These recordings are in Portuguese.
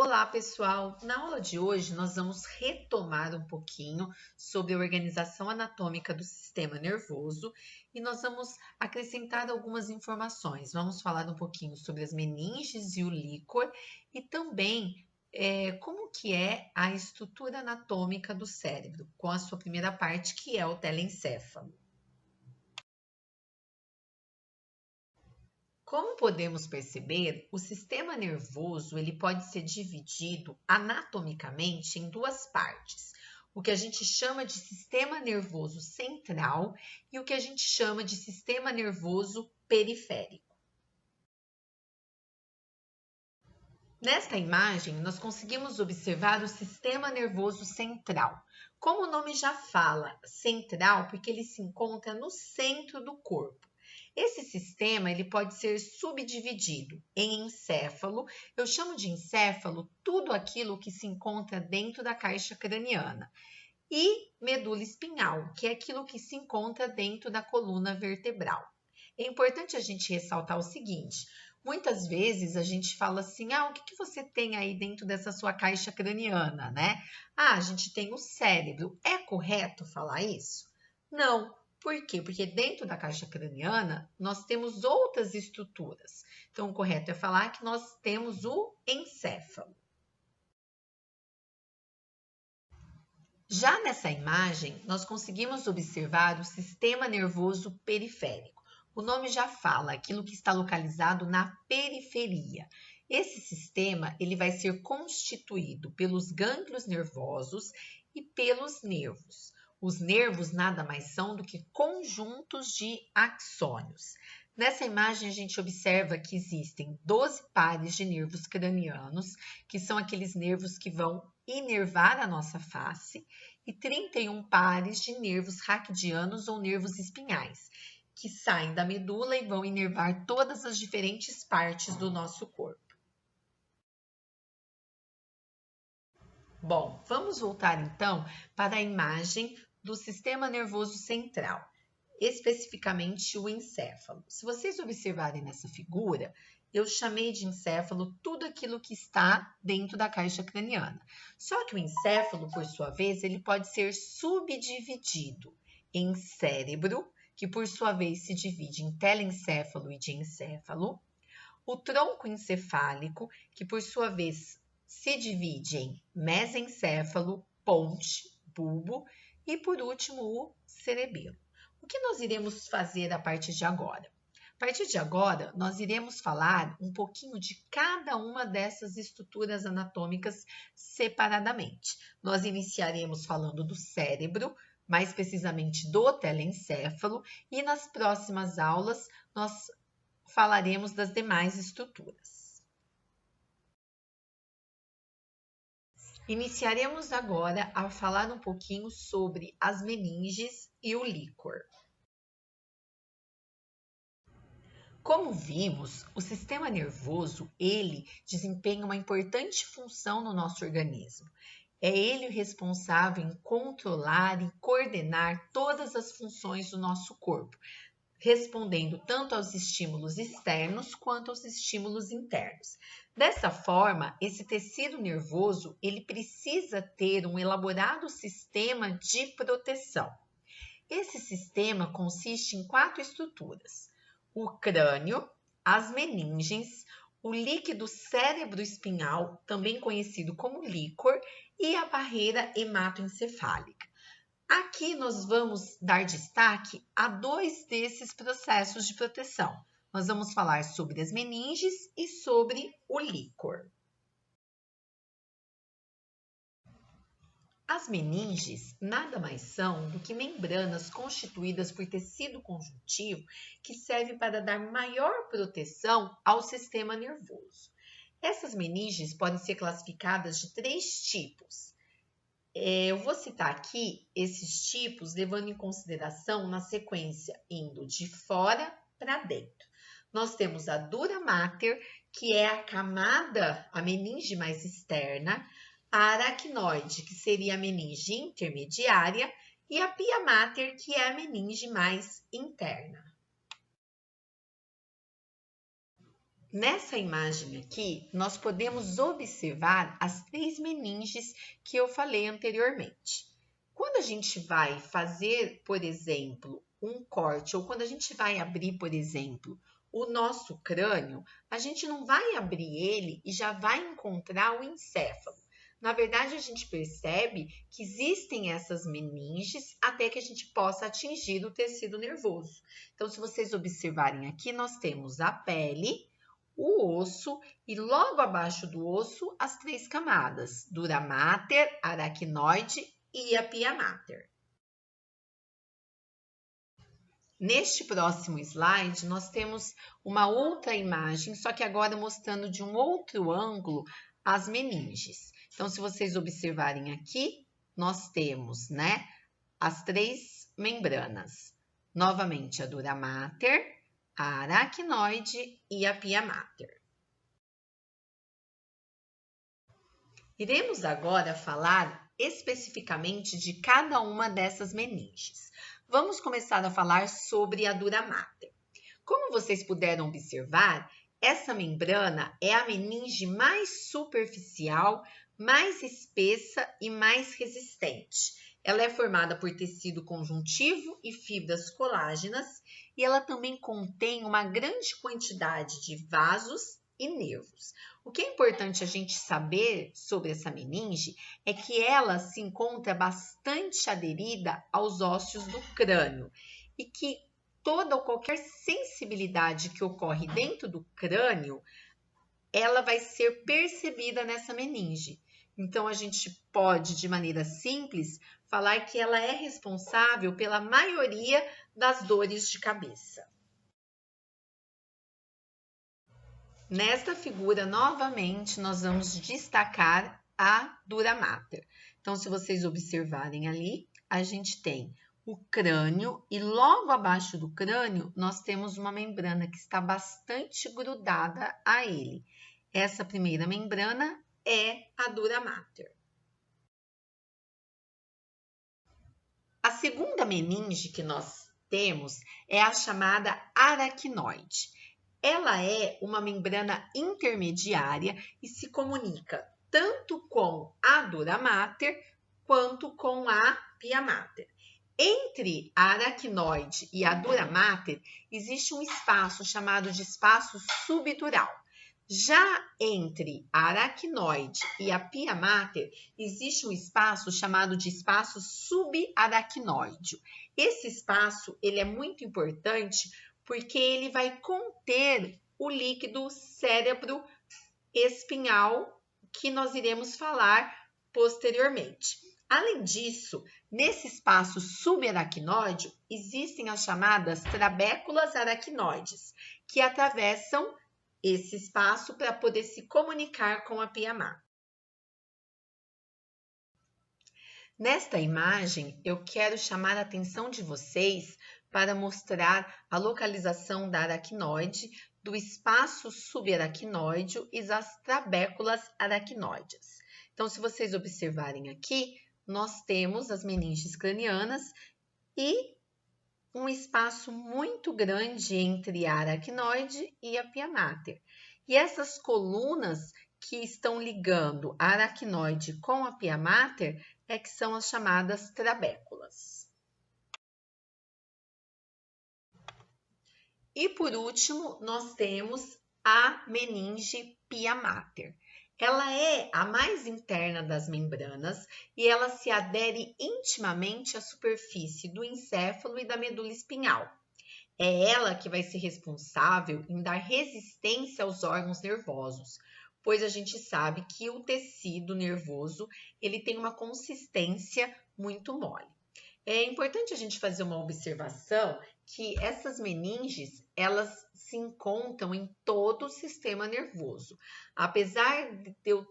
Olá, pessoal! Na aula de hoje, nós vamos retomar um pouquinho sobre a organização anatômica do sistema nervoso e nós vamos acrescentar algumas informações. Vamos falar um pouquinho sobre as meninges e o líquor e também como que é a estrutura anatômica do cérebro, com a sua primeira parte, que é o telencéfalo. Como podemos perceber, o sistema nervoso ele pode ser dividido anatomicamente em duas partes, o que a gente chama de sistema nervoso central e o que a gente chama de sistema nervoso periférico. Nesta imagem, nós conseguimos observar o sistema nervoso central. Como o nome já fala, central, porque ele se encontra no centro do corpo. Esse sistema ele pode ser subdividido em encéfalo. Eu chamo de encéfalo tudo aquilo que se encontra dentro da caixa craniana. E medula espinhal, que é aquilo que se encontra dentro da coluna vertebral. É importante a gente ressaltar o seguinte: muitas vezes a gente fala assim, o que você tem aí dentro dessa sua caixa craniana, né? A gente tem o cérebro. É correto falar isso? Não. Por quê? Porque dentro da caixa craniana nós temos outras estruturas. Então, o correto é falar que nós temos o encéfalo. Já nessa imagem, nós conseguimos observar o sistema nervoso periférico. O nome já fala, aquilo que está localizado na periferia. Esse sistema ele vai ser constituído pelos gânglios nervosos e pelos nervos. Os nervos nada mais são do que conjuntos de axônios. Nessa imagem, a gente observa que existem 12 pares de nervos cranianos, que são aqueles nervos que vão inervar a nossa face, e 31 pares de nervos raquidianos ou nervos espinhais, que saem da medula e vão inervar todas as diferentes partes do nosso corpo. Bom, vamos voltar então para a imagem do sistema nervoso central, especificamente o encéfalo. Se vocês observarem nessa figura, eu chamei de encéfalo tudo aquilo que está dentro da caixa craniana. Só que o encéfalo, por sua vez, ele pode ser subdividido em cérebro, que por sua vez se divide em telencéfalo e diencéfalo, o tronco encefálico, que por sua vez se divide em mesencéfalo, ponte, bulbo e por último o cerebelo. O que nós iremos fazer a partir de agora? A partir de agora, nós iremos falar um pouquinho de cada uma dessas estruturas anatômicas separadamente. Nós iniciaremos falando do cérebro, mais precisamente do telencéfalo, e nas próximas aulas nós falaremos das demais estruturas. Iniciaremos agora a falar um pouquinho sobre as meninges e o líquor. Como vimos, o sistema nervoso, ele desempenha uma importante função no nosso organismo. É ele o responsável em controlar e coordenar todas as funções do nosso corpo, respondendo tanto aos estímulos externos quanto aos estímulos internos. Dessa forma, esse tecido nervoso, ele precisa ter um elaborado sistema de proteção. Esse sistema consiste em 4 estruturas: o crânio, as meninges, o líquido cérebro-espinhal, também conhecido como líquor, e a barreira hematoencefálica. Aqui nós vamos dar destaque a 2 desses processos de proteção. Nós vamos falar sobre as meninges e sobre o líquor. As meninges nada mais são do que membranas constituídas por tecido conjuntivo que serve para dar maior proteção ao sistema nervoso. Essas meninges podem ser classificadas de 3 tipos. Eu vou citar aqui esses tipos, levando em consideração na sequência, indo de fora para dentro. Nós temos a dura mater, que é a camada, a meninge mais externa, a aracnoide, que seria a meninge intermediária, e a pia mater, que é a meninge mais interna. Nessa imagem aqui, nós podemos observar as 3 meninges que eu falei anteriormente. Quando a gente vai fazer, por exemplo, um corte, ou quando a gente vai abrir, por exemplo, o nosso crânio, a gente não vai abrir ele e já vai encontrar o encéfalo. Na verdade, a gente percebe que existem essas meninges até que a gente possa atingir o tecido nervoso. Então, se vocês observarem aqui, nós temos a pele, o osso e logo abaixo do osso as 3 camadas, dura mater, aracnoide e a pia mater. Neste próximo slide, nós temos uma outra imagem, só que agora mostrando de um outro ângulo as meninges. Então, se vocês observarem aqui, nós temos, né, as 3 membranas. Novamente, a dura mater, a aracnoide e a pia mater. Iremos agora falar especificamente de cada uma dessas meninges. Vamos começar a falar sobre a dura mater. Como vocês puderam observar, essa membrana é a meninge mais superficial, mais espessa e mais resistente. Ela é formada por tecido conjuntivo e fibras colágenas e ela também contém uma grande quantidade de vasos e nervos. O que é importante a gente saber sobre essa meninge é que ela se encontra bastante aderida aos ossos do crânio e que toda ou qualquer sensibilidade que ocorre dentro do crânio, ela vai ser percebida nessa meninge. Então, a gente pode, de maneira simples, falar que ela é responsável pela maioria das dores de cabeça. Nesta figura, novamente, nós vamos destacar a dura mater. Então, se vocês observarem ali, a gente tem o crânio e logo abaixo do crânio, nós temos uma membrana que está bastante grudada a ele. Essa primeira membrana é a dura mater. A segunda meninge que nós temos é a chamada aracnoide. Ela é uma membrana intermediária e se comunica tanto com a dura mater quanto com a pia mater. Entre a aracnoide e a dura mater existe um espaço chamado de espaço subdural. Já entre a aracnoide e a pia mater, existe um espaço chamado de espaço subaracnoide. Esse espaço ele é muito importante porque ele vai conter o líquido cérebro espinhal que nós iremos falar posteriormente. Além disso, nesse espaço subaracnoide, existem as chamadas trabéculas aracnoides, que atravessam esse espaço para poder se comunicar com a pia mater. Nesta imagem, eu quero chamar a atenção de vocês para mostrar a localização da aracnoide, do espaço subaracnoide e das trabéculas aracnoides. Então, se vocês observarem aqui, nós temos as meninges cranianas e um espaço muito grande entre a aracnoide e a pia mater. E essas colunas que estão ligando a aracnoide com a pia mater é que são as chamadas trabéculas. E por último, nós temos a meninge pia mater. Ela é a mais interna das membranas e ela se adere intimamente à superfície do encéfalo e da medula espinhal. É ela que vai ser responsável em dar resistência aos órgãos nervosos, pois a gente sabe que o tecido nervoso ele tem uma consistência muito mole. É importante a gente fazer uma observação que essas meninges, elas se encontram em todo o sistema nervoso. Apesar de eu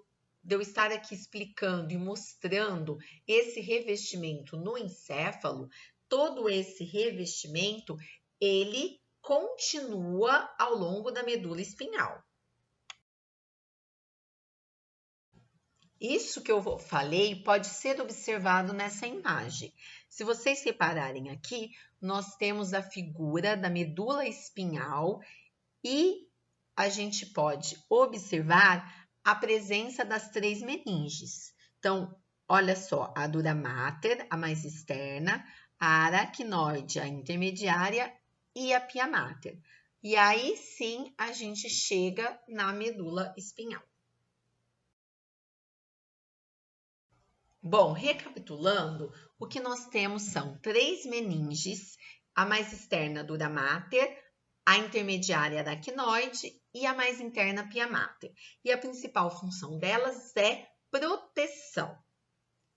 estar aqui explicando e mostrando esse revestimento no encéfalo, todo esse revestimento, ele continua ao longo da medula espinhal. Isso que eu falei pode ser observado nessa imagem. Se vocês repararem aqui, nós temos a figura da medula espinhal e a gente pode observar a presença das 3 meninges. Então, olha só, a dura mater, a mais externa, a aracnoide, a intermediária e a pia mater. E aí sim a gente chega na medula espinhal. Bom, recapitulando, o que nós temos são 3 meninges, a mais externa dura mater, a intermediária aracnoide e a mais interna pia mater. E a principal função delas é proteção.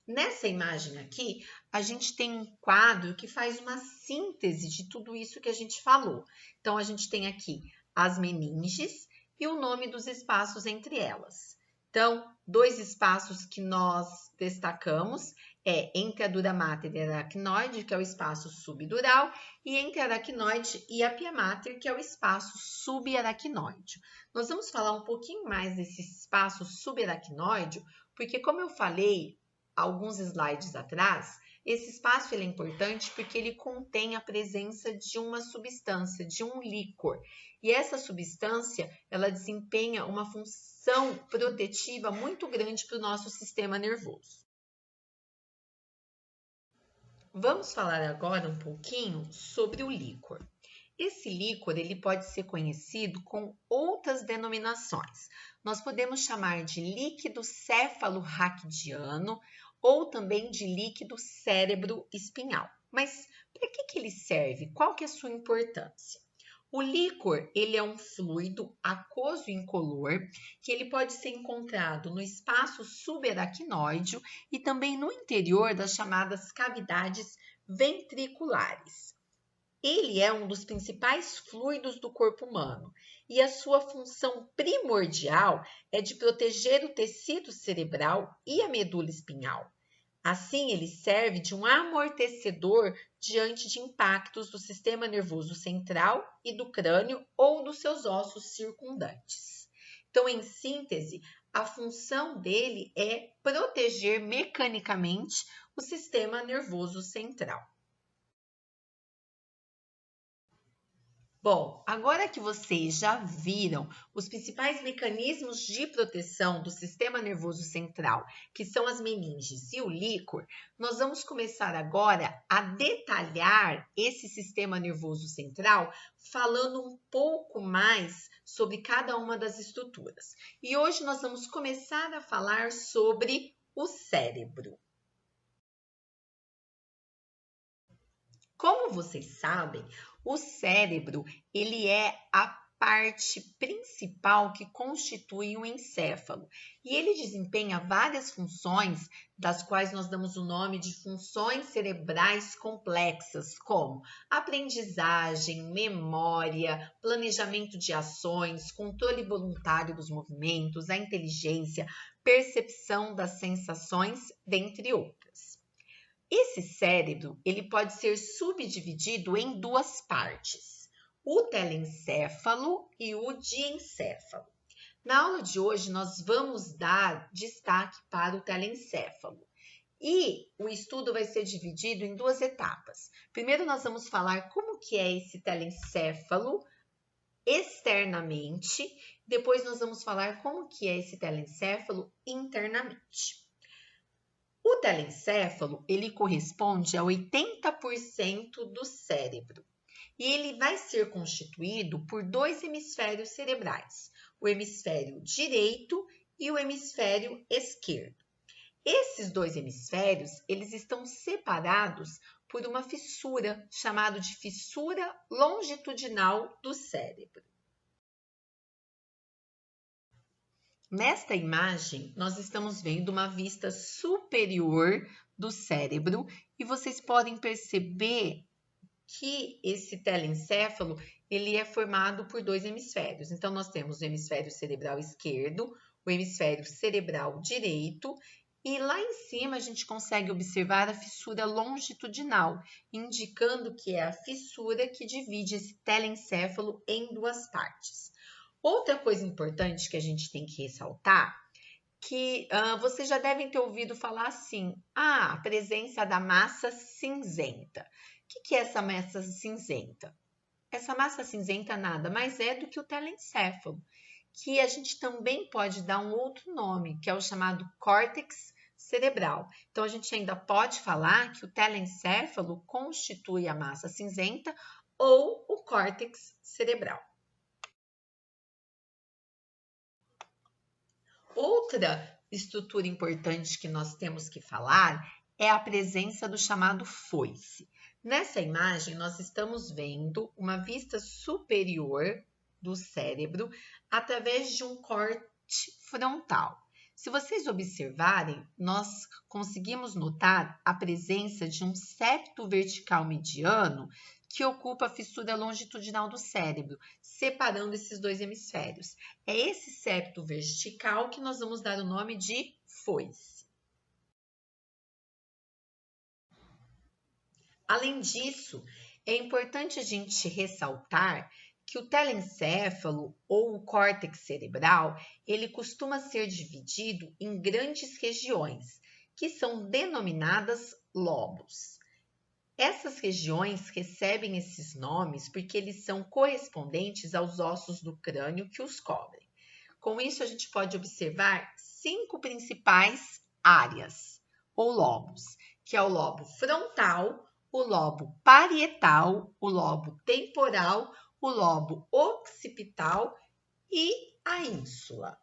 Nessa imagem aqui, a gente tem um quadro que faz uma síntese de tudo isso que a gente falou. Então, a gente tem aqui as meninges e o nome dos espaços entre elas. Então, 2 espaços que nós destacamos é entre a dura mater e a aracnoide, que é o espaço subdural, e entre a aracnoide e a pia mater, que é o espaço subaracnoide. Nós vamos falar um pouquinho mais desse espaço subaracnoide, porque como eu falei alguns slides atrás, esse espaço ele é importante porque ele contém a presença de uma substância, de um líquor. E essa substância, ela desempenha uma função protetiva muito grande para o nosso sistema nervoso. Vamos falar agora um pouquinho sobre o líquor. Esse líquor ele pode ser conhecido com outras denominações. Nós podemos chamar de líquido cefalorraquidiano ou também de líquido cérebro espinhal. Mas para que ele serve? Qual que é a sua importância? O líquor ele é um fluido aquoso incolor que ele pode ser encontrado no espaço subaracnoide e também no interior das chamadas cavidades ventriculares. Ele é um dos principais fluidos do corpo humano e a sua função primordial é de proteger o tecido cerebral e a medula espinhal. Assim, ele serve de um amortecedor diante de impactos do sistema nervoso central e do crânio ou dos seus ossos circundantes. Então, em síntese, a função dele é proteger mecanicamente o sistema nervoso central. Bom, agora que vocês já viram os principais mecanismos de proteção do sistema nervoso central, que são as meninges e o líquor, nós vamos começar agora a detalhar esse sistema nervoso central, falando um pouco mais sobre cada uma das estruturas. E hoje nós vamos começar a falar sobre o cérebro. Como vocês sabem, o cérebro, ele é a parte principal que constitui o encéfalo. E ele desempenha várias funções, das quais nós damos o nome de funções cerebrais complexas, como aprendizagem, memória, planejamento de ações, controle voluntário dos movimentos, a inteligência, percepção das sensações, dentre outras. Esse cérebro, ele pode ser subdividido em 2 partes, o telencéfalo e o diencéfalo. Na aula de hoje, nós vamos dar destaque para o telencéfalo. E o estudo vai ser dividido em 2 etapas. Primeiro, nós vamos falar como que é esse telencéfalo externamente. Depois, nós vamos falar como que é esse telencéfalo internamente. O telencéfalo, ele corresponde a 80% do cérebro e ele vai ser constituído por 2 hemisférios cerebrais, o hemisfério direito e o hemisfério esquerdo. Esses 2 hemisférios, eles estão separados por uma fissura, chamada de fissura longitudinal do cérebro. Nesta imagem, nós estamos vendo uma vista superior do cérebro e vocês podem perceber que esse telencéfalo ele é formado por 2 hemisférios. Então, nós temos o hemisfério cerebral esquerdo, o hemisfério cerebral direito e lá em cima a gente consegue observar a fissura longitudinal, indicando que é a fissura que divide esse telencéfalo em 2 partes. Outra coisa importante que a gente tem que ressaltar, que vocês já devem ter ouvido falar assim, a presença da massa cinzenta. O que é essa massa cinzenta? essa massa cinzenta nada mais é do que o telencéfalo, que a gente também pode dar um outro nome, que é o chamado córtex cerebral. Então, a gente ainda pode falar que o telencéfalo constitui a massa cinzenta ou o córtex cerebral. Outra estrutura importante que nós temos que falar é a presença do chamado foice. Nessa imagem, nós estamos vendo uma vista superior do cérebro através de um corte frontal. Se vocês observarem, nós conseguimos notar a presença de um septo vertical mediano que ocupa a fissura longitudinal do cérebro, separando esses dois hemisférios. É esse septo vertical que nós vamos dar o nome de foice. Além disso, é importante a gente ressaltar que o telencéfalo ou o córtex cerebral, ele costuma ser dividido em grandes regiões, que são denominadas lobos. Essas regiões recebem esses nomes porque eles são correspondentes aos ossos do crânio que os cobrem. Com isso, a gente pode observar 5 principais áreas ou lobos, que é o lobo frontal, o lobo parietal, o lobo temporal, o lobo occipital e a ínsula.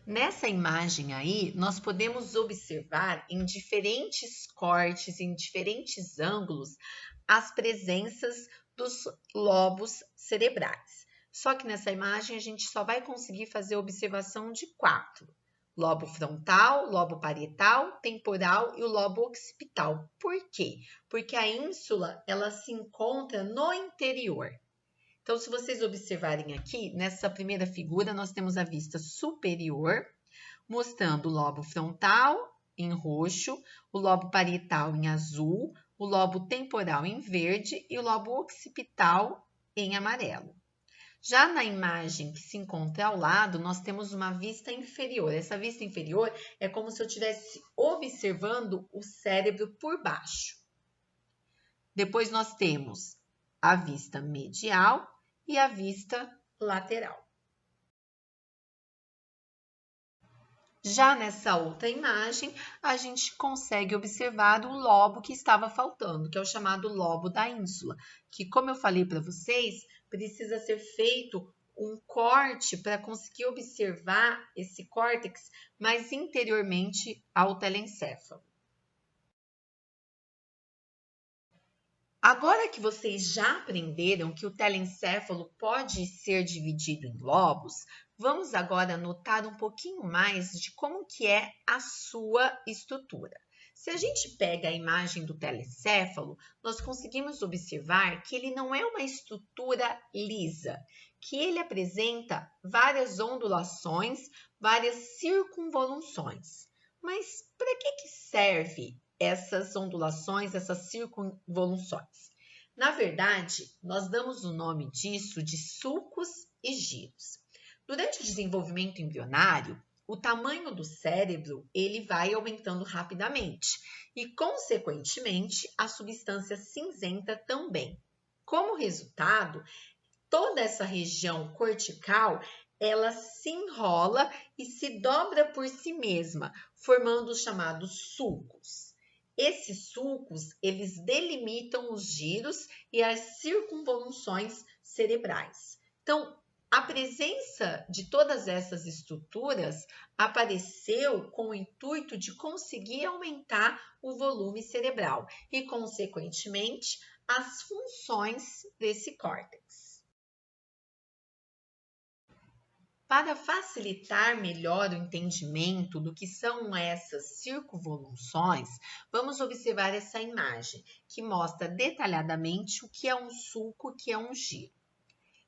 Nessa imagem aí, nós podemos observar em diferentes cortes, em diferentes ângulos, as presenças dos lobos cerebrais. Só que nessa imagem a gente só vai conseguir fazer a observação de 4. Lobo frontal, lobo parietal, temporal e o lobo occipital. Por quê? Porque a ínsula, ela se encontra no interior. Então, se vocês observarem aqui, nessa primeira figura, nós temos a vista superior, mostrando o lobo frontal em roxo, o lobo parietal em azul, o lobo temporal em verde e o lobo occipital em amarelo. Já na imagem que se encontra ao lado, nós temos uma vista inferior. Essa vista inferior é como se eu estivesse observando o cérebro por baixo. Depois nós temos a vista medial e a vista lateral. Já nessa outra imagem, a gente consegue observar o lobo que estava faltando, que é o chamado lobo da ínsula, que, como eu falei para vocês, precisa ser feito um corte para conseguir observar esse córtex mais interiormente ao telencéfalo. Agora que vocês já aprenderam que o telencéfalo pode ser dividido em lobos, vamos agora notar um pouquinho mais de como que é a sua estrutura. Se a gente pega a imagem do telencéfalo, nós conseguimos observar que ele não é uma estrutura lisa, que ele apresenta várias ondulações, várias circunvoluções. Mas para que serve essas ondulações, essas circunvoluções? Na verdade, nós damos o nome disso de sulcos e giros. Durante o desenvolvimento embrionário, o tamanho do cérebro ele vai aumentando rapidamente e, consequentemente, a substância cinzenta também. Como resultado, toda essa região cortical ela se enrola e se dobra por si mesma, formando os chamados sulcos. Esses sulcos, eles delimitam os giros e as circunvoluções cerebrais. Então, a presença de todas essas estruturas apareceu com o intuito de conseguir aumentar o volume cerebral e, consequentemente, as funções desse córtex. Para facilitar melhor o entendimento do que são essas circunvoluções, vamos observar essa imagem, que mostra detalhadamente o que é um sulco e o que é um giro.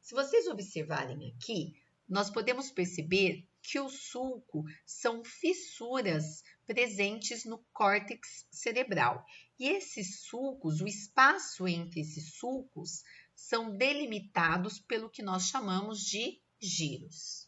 Se vocês observarem aqui, nós podemos perceber que o sulco são fissuras presentes no córtex cerebral. E esses sulcos, o espaço entre esses sulcos, são delimitados pelo que nós chamamos de giros.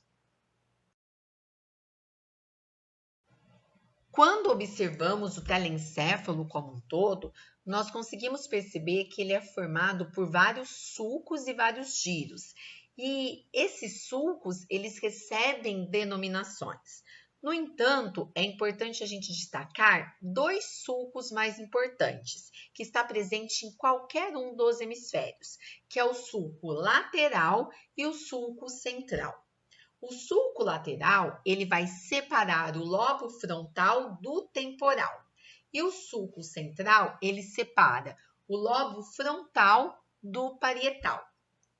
Quando observamos o telencéfalo como um todo, nós conseguimos perceber que ele é formado por vários sulcos e vários giros. E esses sulcos, eles recebem denominações. No entanto, é importante a gente destacar dois sulcos mais importantes, que está presente em qualquer um dos hemisférios, que é o sulco lateral e o sulco central. O sulco lateral, ele vai separar o lobo frontal do temporal. E o sulco central, ele separa o lobo frontal do parietal.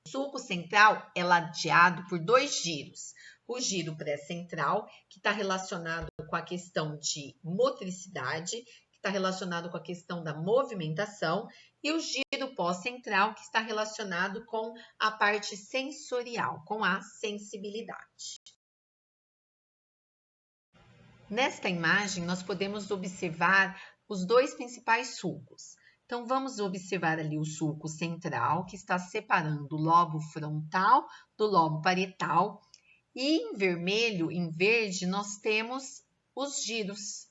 O sulco central é ladeado por dois giros. O giro pré-central, que está relacionado com a questão de motricidade, que está relacionado com a questão da movimentação, e o giro pós-central, que está relacionado com a parte sensorial, com a sensibilidade. Nesta imagem, nós podemos observar os dois principais sulcos. Então, vamos observar ali o sulco central, que está separando o lobo frontal do lobo parietal. E em vermelho, em verde, nós temos os giros.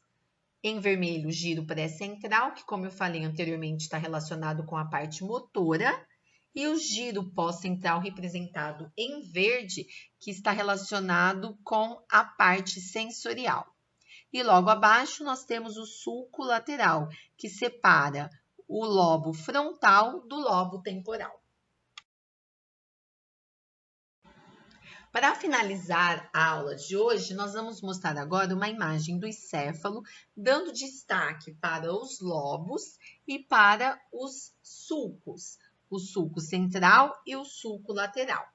Em vermelho, o giro pré-central, que, como eu falei anteriormente, está relacionado com a parte motora. E o giro pós-central, representado em verde, que está relacionado com a parte sensorial. E logo abaixo, nós temos o sulco lateral, que separa o lobo frontal do lobo temporal. Para finalizar a aula de hoje, nós vamos mostrar agora uma imagem do encéfalo, dando destaque para os lobos e para os sulcos, o sulco central e o sulco lateral.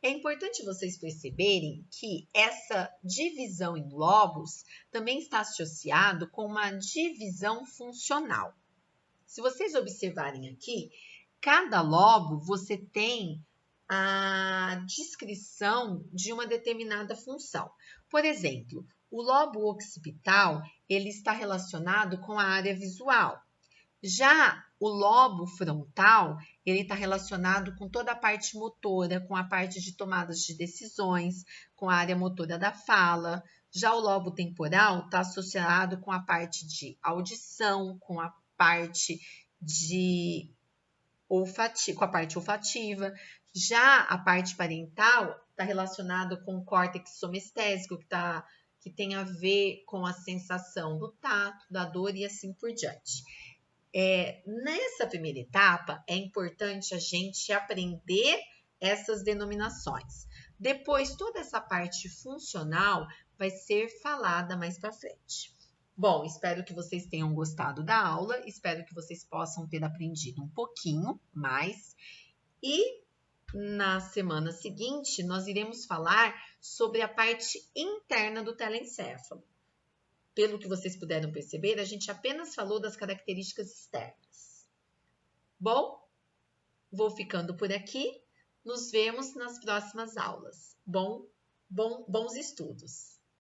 É importante vocês perceberem que essa divisão em lobos também está associado com uma divisão funcional. Se vocês observarem aqui, cada lobo você tem a descrição de uma determinada função. Por exemplo, o lobo occipital, ele está relacionado com a área visual. Já o lobo frontal, ele está relacionado com toda a parte motora, com a parte de tomadas de decisões, com a área motora da fala. Já o lobo temporal está associado com a parte de audição, com a parte de com a parte olfativa. Já a parte parental está relacionada com o córtex somestésico, que tem a ver com a sensação do tato, da dor e assim por diante. Nessa primeira etapa, é importante a gente aprender essas denominações. Depois, toda essa parte funcional vai ser falada mais para frente. Bom, espero que vocês tenham gostado da aula, espero que vocês possam ter aprendido um pouquinho mais. E na semana seguinte, nós iremos falar sobre a parte interna do telencéfalo. Pelo que vocês puderam perceber, a gente apenas falou das características externas. Bom, vou ficando por aqui. Nos vemos nas próximas aulas. Bons estudos!